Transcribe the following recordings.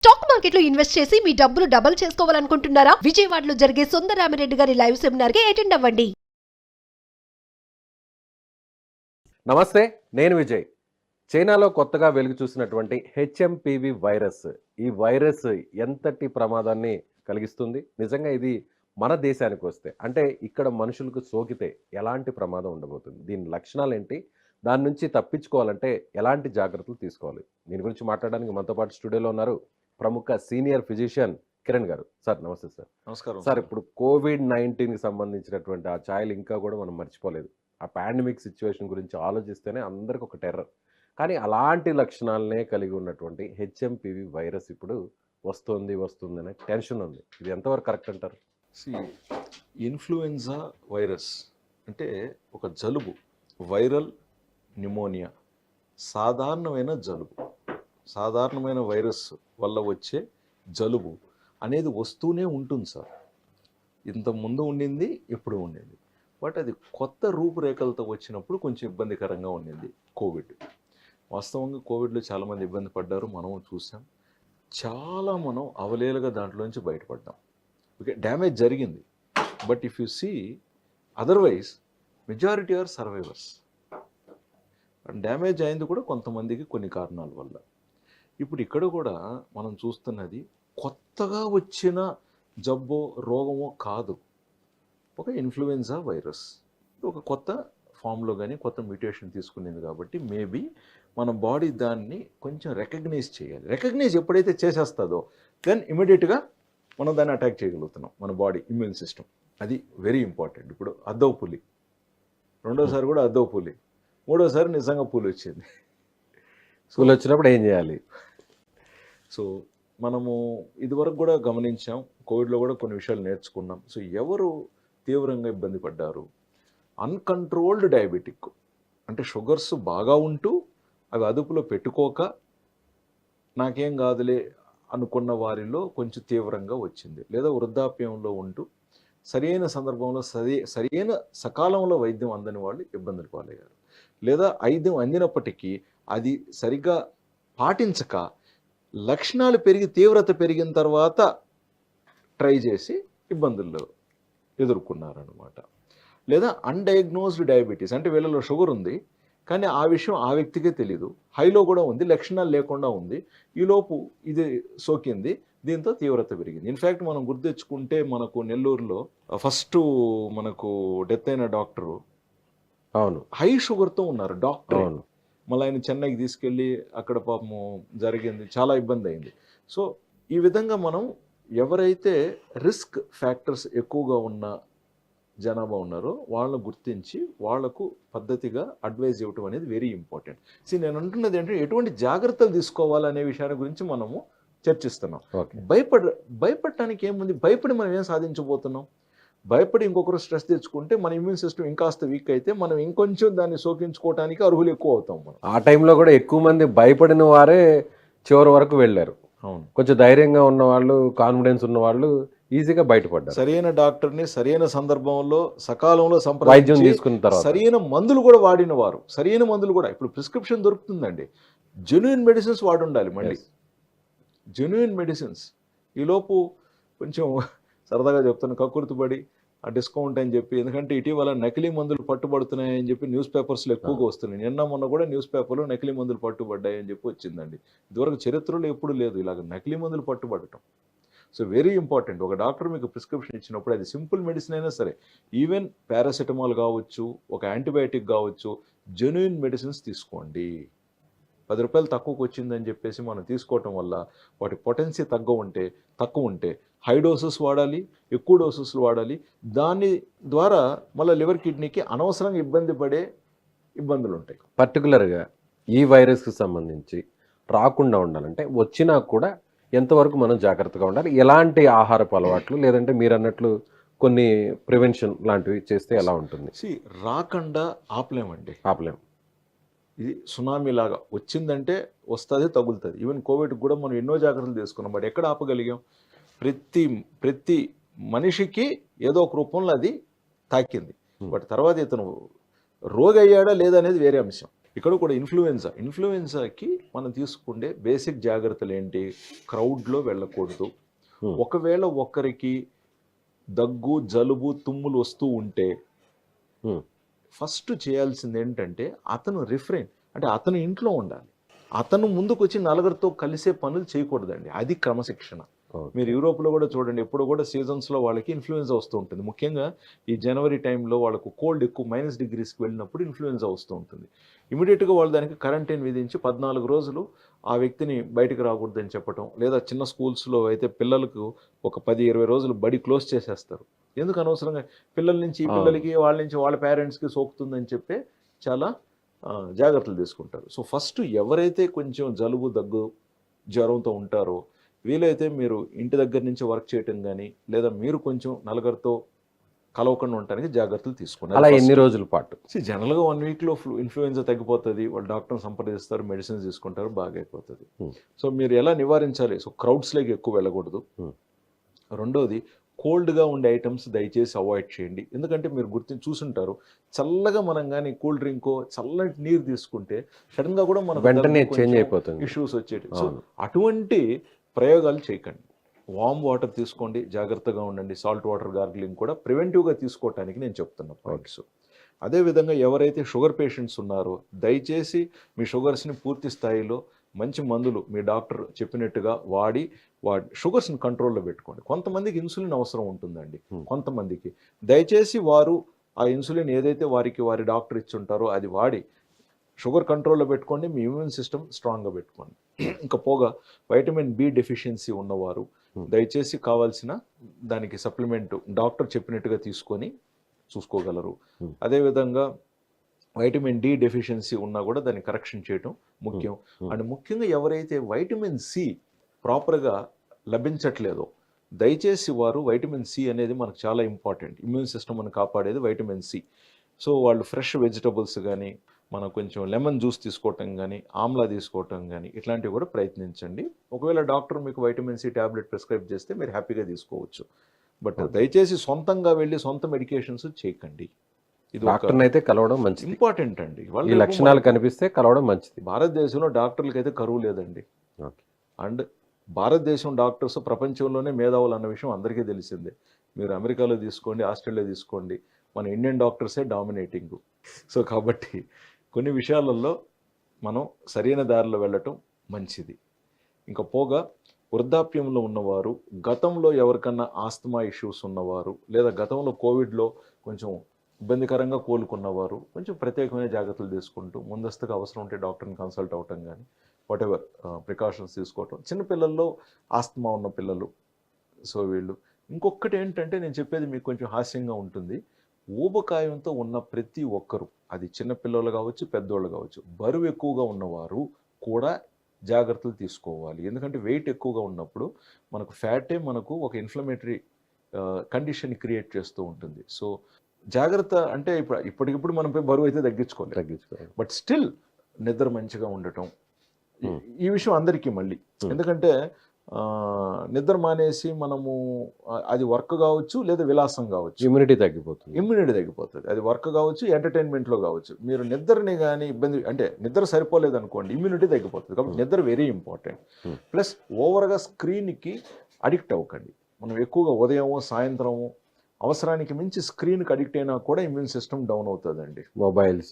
Stock మార్కెట్లో invest చేసి మీ డబ్బులు డబుల్ చేసుకోవాలనుకుంటున్నారా? విజయవాడలో జరిగే సుందరరామిరెడ్డి గారి లైవ్ సెమినార్ కి అటెండ్ అవ్వండి. నమస్తే, నేను విజయ్. చైనాలో కొత్తగా వెలుగు చూసినటువంటి హెచ్ఎంపివి వైరస్, ఈ వైరస్ ఎంతటి ప్రమాదాన్ని కలిగిస్తుంది? నిజంగా ఇది మన దేశానికి వస్తే, అంటే ఇక్కడ మనుషులకు సోకితే ఎలాంటి ప్రమాదం ఉండబోతుంది? దీని లక్షణాలు ఏంటి? దాని నుంచి తప్పించుకోవాలంటే ఎలాంటి జాగ్రత్తలు తీసుకోవాలి? దీని గురించి మాట్లాడడానికి మనతో పాటు స్టూడియోలో ఉన్నారు ప్రముఖ సీనియర్ ఫిజిషియన్ కిరణ్ గారు. సార్ నమస్తే. సార్ నమస్కారం సార్. ఇప్పుడు కోవిడ్-19కి సంబంధించినటువంటి ఆ ఛాయలు ఇంకా కూడా మనం మర్చిపోలేదు. ఆ పాండమిక్ సిచ్యువేషన్ గురించి ఆలోచిస్తేనే అందరికి ఒక టెర్రర్. కానీ అలాంటి లక్షణాలనే కలిగి ఉన్నటువంటి హెచ్ఎంపివి వైరస్ ఇప్పుడు వస్తుందనే టెన్షన్ ఉంది. ఇది ఎంతవరకు కరెక్ట్ అంటారు? ఇన్ఫ్లుయెన్జా వైరస్ అంటే ఒక జలుబు, వైరల్ న్యూమోనియా, సాధారణమైన జలుబు, సాధారణమైన వైరస్ వల్ల వచ్చే జలుబు అనేది వస్తూనే ఉంటుంది సార్. ఇంత ముందు ఉండింది, ఎప్పుడు ఉండింది. బట్ అది కొత్త రూపురేఖలతో వచ్చినప్పుడు కొంచెం ఇబ్బందికరంగా ఉండింది కోవిడ్. వాస్తవంగా కోవిడ్లో చాలామంది ఇబ్బంది పడ్డారు, మనం చూసాం. చాలా మనం అవలేలుగా దాంట్లోంచి బయటపడ్డాం. ఓకే, డ్యామేజ్ జరిగింది. But if you see otherwise majority are survivors. Damage అయింది కూడా కొంతమందికి కొన్ని కారణాల వల్ల. ఇప్పుడు ఇక్కడ కూడా మనం చూస్తున్నది కొత్తగా వచ్చిన జబ్బో రోగమో కాదు, ఒక ఇన్ఫ్లుయెన్జా వైరస్ ఒక కొత్త ఫామ్లో కానీ కొత్త మ్యూటేషన్ తీసుకునేది. కాబట్టి మేబీ మన బాడీ దాన్ని కొంచెం రికగ్నైజ్ చేయాలి. రికగ్నైజ్ ఎప్పుడైతే చేసేస్తుందో దెన్ ఇమీడియట్గా మనం దాన్ని అటాక్ చేయగలుగుతున్నాం, మన బాడీ ఇమ్యూన్ సిస్టమ్. అది వెరీ ఇంపార్టెంట్. ఇప్పుడు అద్దవు పులి, రెండోసారి కూడా అద్దవు పులి, మూడోసారి నిజంగా పులి వచ్చింది. స్కూల్ వచ్చినప్పుడు ఏం చేయాలి? సో మనము ఇదివరకు కూడా గమనించాం, కోవిడ్లో కూడా కొన్ని విషయాలు నేర్చుకున్నాం. సో ఎవరు తీవ్రంగా ఇబ్బంది పడ్డారు? అన్కంట్రోల్డ్ డయాబెటిక్, అంటే షుగర్స్ బాగా ఉంటూ అవి అదుపులో పెట్టుకోక నాకేం కాదులే అనుకున్న వారిలో కొంచెం తీవ్రంగా వచ్చింది. లేదా వృద్ధాప్యంలో ఉంటూ సరైన సందర్భంలో సరైన సకాలంలో వైద్యం అందని వాళ్ళు ఇబ్బందులు పాలయ్యారు. లేదా వైద్యం అందినప్పటికీ అది సరిగ్గా పాటించక లక్షణాలు పెరిగి తీవ్రత పెరిగిన తర్వాత ట్రై చేసి ఇబ్బందుల్లో ఎదుర్కొన్నారనమాట. లేదా అన్డయాగ్నోస్డ్ డయాబెటీస్, అంటే వీళ్ళలో షుగర్ ఉంది కానీ ఆ విషయం ఆ వ్యక్తికే తెలీదు, హైలో కూడా ఉంది, లక్షణాలు లేకుండా ఉంది, ఈలోపు ఇది సోకింది, దీంతో తీవ్రత పెరిగింది. ఇన్ఫ్యాక్ట్ మనం గుర్తెచ్చుకుంటే మనకు నెల్లూరులో ఫస్ట్ మనకు డెత్ అయిన డాక్టరు అవును హై షుగర్తో ఉన్నారు డాక్టర్. అవును. మళ్ళీ ఆయన చెన్నైకి తీసుకెళ్ళి అక్కడ పాపము జరిగింది, చాలా ఇబ్బంది అయింది. సో ఈ విధంగా మనం ఎవరైతే రిస్క్ ఫ్యాక్టర్స్ ఎక్కువగా ఉన్న జనాభా ఉన్నారో వాళ్ళను గుర్తించి వాళ్లకు పద్ధతిగా అడ్వైజ్ ఇవ్వటం అనేది వెరీ ఇంపార్టెంట్. నేను అంటున్నది ఏంటంటే ఎటువంటి జాగ్రత్తలు తీసుకోవాలనే విషయాన్ని గురించి మనము చర్చిస్తున్నాం. భయపడటానికి ఏముంది? భయపడి మనం ఏం సాధించబోతున్నాం? భయపడి ఇంకొకరు స్ట్రెస్ తెచ్చుకుంటే మన ఇమ్యూన్ సిస్టమ్ ఇంకాస్త వీక్ అయితే మనం ఇంకొంచెం దాన్ని సోకించుకోవడానికి అర్హులు ఎక్కువ అవుతాం. మనం ఆ టైంలో కూడా ఎక్కువ మంది భయపడిన వారే చివరి వరకు వెళ్ళారు. అవును, కొంచెం ధైర్యంగా ఉన్న వాళ్ళు, కాన్ఫిడెన్స్ ఉన్న వాళ్ళు ఈజీగా బయటపడ్డారు. సరైన డాక్టర్ని సరైన సందర్భంలో సకాలంలో వైద్యం సంప్రదించి తీసుకున్న తర్వాత సరైన మందులు కూడా వాడిన వారు, సరైన మందులు కూడా ఇప్పుడు ప్రిస్క్రిప్షన్ దొరుకుతుందండి, జెన్యూన్ మెడిసిన్స్ వాడి ఉండాలి. మళ్ళీ జెన్యూన్ మెడిసిన్స్. ఈలోపు కొంచెం సరదాగా చెప్తాను, కక్కుర్తిపడి ఆ డిస్కౌంట్ అని చెప్పి, ఎందుకంటే ఇటీవల నకిలీ మందులు పట్టుబడుతున్నాయని చెప్పి న్యూస్ పేపర్స్లో ఎక్కువగా వస్తున్నాయి. నిన్న మొన్న కూడా న్యూస్ పేపర్లో నకిలీ మందులు పట్టుబడ్డాయని చెప్పి వచ్చిందండి. ఇదివరకు చరిత్రలో ఎప్పుడు లేదు ఇలాగ నకిలీ మందులు పట్టుబడటం. So very important. ఒక డాక్టర్ మీకు ప్రిస్క్రిప్షన్ ఇచ్చినప్పుడు అది సింపుల్ మెడిసిన్ అయినా సరే, ఈవెన్ పారాసెటమాల్ కావచ్చు, ఒక యాంటీబయాటిక్ కావచ్చు, జెన్యూన్ మెడిసిన్స్ తీసుకోండి. 10 రూపాయలు తక్కువకి వచ్చిందని చెప్పేసి మనం తీసుకోవటం వల్ల వాటి పొటెన్సీ తక్కువ ఉంటే హై డోసెస్ వాడాలి, ఎక్కువ డోసెస్లు వాడాలి. దాని ద్వారా మళ్ళీ లివర్ కిడ్నీకి అనవసరంగా ఇబ్బందులు ఉంటాయి. పర్టికులర్గా ఈ వైరస్కి సంబంధించి రాకుండా ఉండాలంటే వచ్చినా కూడా ఎంతవరకు మనం జాగ్రత్తగా ఉండాలి? ఎలాంటి ఆహారపు అలవాట్లు, లేదంటే మీరు అన్నట్లు కొన్ని ప్రివెన్షన్ లాంటివి చేస్తే ఎలా ఉంటుంది? రాకుండా ఆపలేం. ఇది సునామీ లాగా వచ్చిందంటే వస్తుంది, తగులుతుంది. ఈవెన్ కోవిడ్ కూడా మనం ఎన్నో జాగ్రత్తలు తీసుకున్నాం, బట్ ఎక్కడ ఆపగలిగాం? ప్రతి మనిషికి ఏదో ఒక రూపంలో అది తాకింది. బట్ తర్వాత ఇతను రోగి అయ్యాడా లేదా అనేది వేరే అంశం. ఇక్కడ కూడా ఇన్ఫ్లుయెన్జాకి మనం తీసుకుంటే బేసిక్ జాగ్రత్తలు ఏంటి? క్రౌడ్లో వెళ్ళకూడదు. ఒకవేళ ఒక్కరికి దగ్గు, జలుబు, తుమ్ములు వస్తూ ఉంటే ఫస్ట్ చేయాల్సింది ఏంటంటే అతను రిఫ్రెయిన్, అంటే అతను ఇంట్లో ఉండాలి. అతను ముందుకు వచ్చి నలుగురితో కలిసే పనులు చేయకూడదండి. అది క్రమశిక్షణ. మీరు యూరోప్లో కూడా చూడండి, ఎప్పుడు కూడా సీజన్స్లో వాళ్ళకి ఇన్ఫ్లుయెన్జా వస్తూ ఉంటుంది. ముఖ్యంగా ఈ జనవరి టైంలో వాళ్ళకు కోల్డ్ ఎక్కువ -డిగ్రీస్కి వెళ్ళినప్పుడు ఇన్ఫ్లుయెన్జా వస్తూ ఉంటుంది. ఇమీడియట్గా వాళ్ళు దానికి క్వారంటైన్ విధించి 14 రోజులు ఆ వ్యక్తిని బయటకు రాకూడదని చెప్పటం, లేదా చిన్న స్కూల్స్లో అయితే పిల్లలకు ఒక 10-20 రోజులు బడి క్లోజ్ చేసేస్తారు. ఎందుకు అనవసరంగా పిల్లల నుంచి ఈ పిల్లలకి, వాళ్ళ నుంచి వాళ్ళ పేరెంట్స్కి సోకుతుందని చెప్పి చాలా జాగ్రత్తలు తీసుకుంటారు. సో ఫస్ట్ ఎవరైతే కొంచెం జలుబు, దగ్గు, జ్వరంతో ఉంటారో వీలైతే మీరు ఇంటి దగ్గర నుంచి వర్క్ చేయటం కానీ, లేదా మీరు కొంచెం నలుగురితో కలవకుండా ఉండటానికి జాగ్రత్తలు తీసుకున్నారు. అలా ఎన్ని రోజుల పాటు? జనరల్గా 1 వీక్లో ఇన్ఫ్లుయెన్జా తగ్గిపోతుంది. వాళ్ళు డాక్టర్ని సంప్రదిస్తారు, మెడిసిన్స్ తీసుకుంటారు, బాగా అయిపోతుంది. సో మీరు ఎలా నివారించాలి? సో క్రౌడ్స్లోకి ఎక్కువ వెళ్ళకూడదు. రెండోది, కోల్డ్గా ఉండే ఐటమ్స్ దయచేసి అవాయిడ్ చేయండి. ఎందుకంటే మీరు చూసుంటారు, చల్లగా మనం కానీ కూల్ డ్రింకో చల్లటి నీరు తీసుకుంటే సడన్గా కూడా మనకు వెంటనే చేంజ్ అయిపోతుంది, ఇష్యూస్ వచ్చేటి. సో అటువంటి ప్రయోగాలు చేయకండి. వామ్ వాటర్ తీసుకోండి, జాగ్రత్తగా ఉండండి. సాల్ట్ వాటర్ గార్గిలింగ్ కూడా ప్రివెంటివ్గా తీసుకోవటానికి నేను చెప్తున్న పాయింట్స్. అదేవిధంగా ఎవరైతే షుగర్ పేషెంట్స్ ఉన్నారో దయచేసి మీ షుగర్స్ని పూర్తి స్థాయిలో మంచి మందులు మీ డాక్టర్ చెప్పినట్టుగా వాడి షుగర్స్ని కంట్రోల్లో పెట్టుకోండి. కొంతమందికి ఇన్సులిన్ అవసరం ఉంటుందండి. కొంతమందికి దయచేసి వారు ఆ ఇన్సులిన్ ఏదైతే వారి డాక్టర్ ఇచ్చుంటారో అది వాడి షుగర్ కంట్రోల్లో పెట్టుకోండి. మీ ఇమ్యూన్ సిస్టమ్ స్ట్రాంగ్గా పెట్టుకోండి. ఇంకా పోగా వైటమిన్ బి డెఫిషియన్సీ ఉన్నవారు దయచేసి కావాల్సిన దానికి సప్లిమెంట్ డాక్టర్ చెప్పినట్టుగా తీసుకొని చూసుకోగలరు. అదేవిధంగా వైటమిన్ డి డెఫిషియన్సీ ఉన్నా కూడా దాన్ని కరెక్షన్ చేయటం ముఖ్యం. అండ్ ముఖ్యంగా ఎవరైతే వైటమిన్ సి ప్రాపర్గా లభించట్లేదో దయచేసి వారు, వైటమిన్ సి అనేది మనకు చాలా ఇంపార్టెంట్, ఇమ్యూన్ సిస్టమ్ని కాపాడేది వైటమిన్ సి. సో వాళ్ళు ఫ్రెష్ వెజిటబుల్స్ కానీ, మనం కొంచెం లెమన్ జ్యూస్ తీసుకోవటం కానీ, ఆమ్లా తీసుకోవటం కానీ ఇట్లాంటివి కూడా ప్రయత్నించండి. ఒకవేళ డాక్టర్ మీకు వైటమిన్ సి ట్యాబ్లెట్ ప్రిస్క్రైబ్ చేస్తే మీరు హ్యాపీగా తీసుకోవచ్చు. బట్ దయచేసి సొంతంగా వెళ్ళి సొంత మెడికేషన్స్ చేయకండి. ఇది డాక్టర్ని అయితే కలవడం మంచిది, ఇంపార్టెంట్ అండి. ఈ లక్షణాలు కనిపిస్తే కలవడం మంచిది. భారతదేశంలో డాక్టర్లకి అయితే కరువు లేదండి. అండ్ భారతదేశం డాక్టర్స్ ప్రపంచంలోనే మేధావులు అన్న విషయం అందరికీ తెలిసిందే. మీరు అమెరికాలో తీసుకోండి, ఆస్ట్రేలియా తీసుకోండి, మన ఇండియన్ డాక్టర్సే డామినేటింగ్. సో కాబట్టి కొన్ని విషయాలలో మనం సరైన దారిలో వెళ్ళటం మంచిది. ఇంకా పోగా వృద్ధాప్యంలో ఉన్నవారు, గతంలో ఎవరికన్నా ఆస్తమా ఇష్యూస్ ఉన్నవారు, లేదా గతంలో కోవిడ్లో కొంచెం ఇబ్బందికరంగా కోలుకున్నవారు కొంచెం ప్రత్యేకమైన జాగ్రత్తలు తీసుకుంటూ ముందస్తుగా అవసరం ఉంటే డాక్టర్ని కన్సల్ట్ అవ్వటం కానీ, వాటెవర్ ప్రికాషన్స్ తీసుకోవటం. చిన్నపిల్లల్లో ఆస్తమా ఉన్న పిల్లలు, సో వీళ్ళు. ఇంకొకటి ఏంటంటే నేను చెప్పేది మీకు కొంచెం హాస్యంగా ఉంటుంది. ఊబకాయంతో ఉన్న ప్రతి ఒక్కరు, అది చిన్నపిల్లలు కావచ్చు, పెద్దోళ్ళు కావచ్చు, బరువు ఎక్కువగా ఉన్నవారు కూడా జాగ్రత్తలు తీసుకోవాలి. ఎందుకంటే వెయిట్ ఎక్కువగా ఉన్నప్పుడు మనకు ఫ్యాటే మనకు ఒక ఇన్ఫ్లమేటరీ కండిషన్ క్రియేట్ చేస్తూ ఉంటుంది. సో జాగ్రత్త అంటే ఇప్పటికిప్పుడు మనం బరువు అయితే తగ్గించుకోవాలి. బట్ స్టిల్ నిద్ర మంచిగా ఉండటం, ఈ విషయం అందరికీ మళ్ళీ. ఎందుకంటే నిద్ర మానేసి మనము అది వర్క్ కావచ్చు లేదా విలాసం కావచ్చు, ఇమ్యూనిటీ తగ్గిపోతుంది. అది వర్క్ కావచ్చు, ఎంటర్టైన్మెంట్లో కావచ్చు. మీరు నిద్రని కానీ ఇబ్బంది అంటే నిద్ర సరిపోలేదు అనుకోండి, ఇమ్యూనిటీ తగ్గిపోతుంది. కాబట్టి నిద్ర వెరీ ఇంపార్టెంట్. ప్లస్ ఓవర్గా స్క్రీన్కి అడిక్ట్ అవ్వకండి. మనం ఎక్కువగా ఉదయము, సాయంత్రము అవసరానికి మించి స్క్రీన్కి అడిక్ట్ అయినా కూడా ఇమ్యూన్ సిస్టమ్ డౌన్ అవుతుందండి. Mobiles,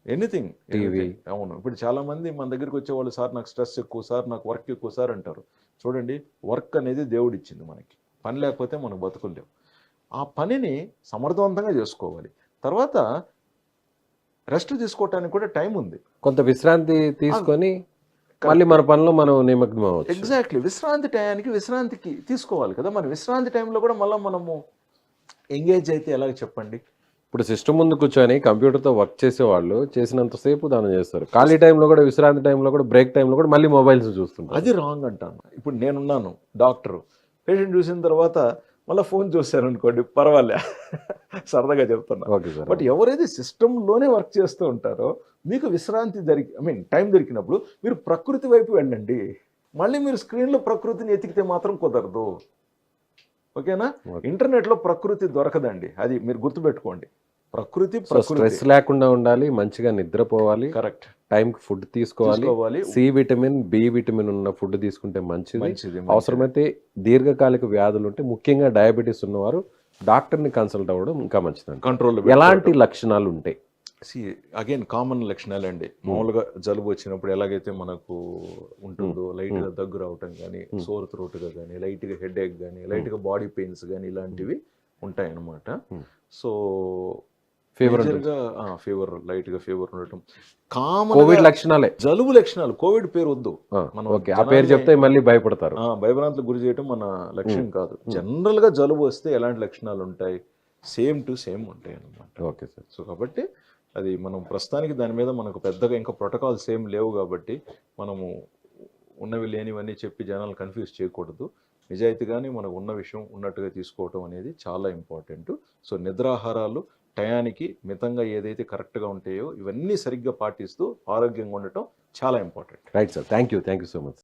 anything, TV. అవును, ఇప్పుడు చాలామంది మన దగ్గరికి వచ్చేవాళ్ళు, సార్ నాకు స్ట్రెస్ ఎక్కువ, సార్ నాకు వర్క్ ఎక్కువ సార్ అంటారు. చూడండి, వర్క్ అనేది దేవుడు ఇచ్చింది మనకి. పని లేకపోతే మనం బతుకులేం. ఆ పనిని సమర్థవంతంగా చేసుకోవాలి. తర్వాత రెస్ట్ తీసుకోవటానికి కూడా టైం ఉంది. కొంత విశ్రాంతి తీసుకొని మళ్ళీ మన పనిలో మనం నిమగ్నం అవ్వచ్చు. ఎగ్జాక్ట్లీ, విశ్రాంతి టయానికి విశ్రాంతికి తీసుకోవాలి కదా. మన విశ్రాంతి టైంలో కూడా మళ్ళీ మనము ఎంగేజ్ అయితే ఎలాగ చెప్పండి. ఇప్పుడు సిస్టమ్ ముందు కూర్చొని కంప్యూటర్తో వర్క్ చేసేవాళ్ళు చేసినంతసేపు దానం చేస్తారు. ఖాళీ టైంలో కూడా, విశ్రాంతి టైంలో కూడా, బ్రేక్ టైంలో కూడా మళ్ళీ మొబైల్స్ చూస్తుంటారు. అది రాంగ్ అంటాను. ఇప్పుడు నేనున్నాను డాక్టర్, పేషెంట్ చూసిన తర్వాత మళ్ళీ ఫోన్ చూశాను అనుకోండి, పర్వాలే, సరదాగా చెప్తున్నా. బట్ ఎవరైతే సిస్టంలోనే వర్క్ చేస్తూ ఉంటారో మీకు విశ్రాంతి టైం దొరికినప్పుడు మీరు ప్రకృతి వైపు వెళ్ళండి. మళ్ళీ మీరు స్క్రీన్లో ప్రకృతిని ఎతికితే మాత్రం కుదరదు. ఓకేనా? ఇంటర్నెట్లో ప్రకృతి దొరకదండి, అది మీరు గుర్తుపెట్టుకోండి. ప్రకృతి స్ట్రెస్ లేకుండా ఉండాలి, మంచిగా నిద్రపోవాలి, కరెక్ట్ టైంకి ఫుడ్ తీసుకోవాలి. సి విటమిన్, బి విటమిన్ ఉన్న ఫుడ్ తీసుకుంటే మంచిది. అవసరమైతే దీర్ఘకాలిక వ్యాధులు ఉంటే, ముఖ్యంగా డయాబెటీస్ ఉన్నవారు డాక్టర్ని కన్సల్ట్ అవ్వడం ఇంకా మంచిది. కంట్రోల్. ఎలాంటి లక్షణాలు ఉంటాయి? అగైన్ కామన్ లక్షణాలు అండి. మామూలుగా జలుబు వచ్చినప్పుడు ఎలాగైతే మనకు ఉంటుందో, లైట్ గా దగ్గు రావటం కానీ, సోర్ థ్రోట్ గా కానీ, లైట్ గా హెడ్ ఏక్ కానీ, లైట్ గా బాడీ పెయిన్స్ కానీ, ఇలాంటివి ఉంటాయి అన్నమాట. సో ఫీవర్, లైట్ గా ఫీవర్ ఉండటం కామన్ కోవిడ్ లక్షణాలే, జలుబు లక్షణాలు. కోవిడ్ పేరు వద్దు, మనం ఆ పేరు చెప్తే మళ్ళీ భయపడతారు. భయభ్రాంతులకు గురి చేయడం మన లక్ష్యం కాదు. జనరల్ గా జలుబు వస్తే ఎలాంటి లక్షణాలు ఉంటాయి, సేమ్ టు సేమ్ ఉంటాయి అన్నమాట. Okay sir. సో కాబట్టి అది మనం ప్రస్తుతానికి దాని మీద మనకు పెద్దగా ఇంకా ప్రోటోకాల్స్ ఏం లేవు కాబట్టి మనము ఉన్నవి లేనివన్నీ చెప్పి జనాలు కన్ఫ్యూజ్ చేయకూడదు. నిజాయితీగానే మనకు ఉన్న విషయం ఉన్నట్టుగా తీసుకోవటం అనేది చాలా ఇంపార్టెంట్. సో నిద్రాహారాలు టయానికి మితంగా ఏదైతే కరెక్ట్గా ఉంటాయో ఇవన్నీ సరిగ్గా పాటిస్తూ ఆరోగ్యంగా ఉండటం చాలా important. Right sir, thank you so much.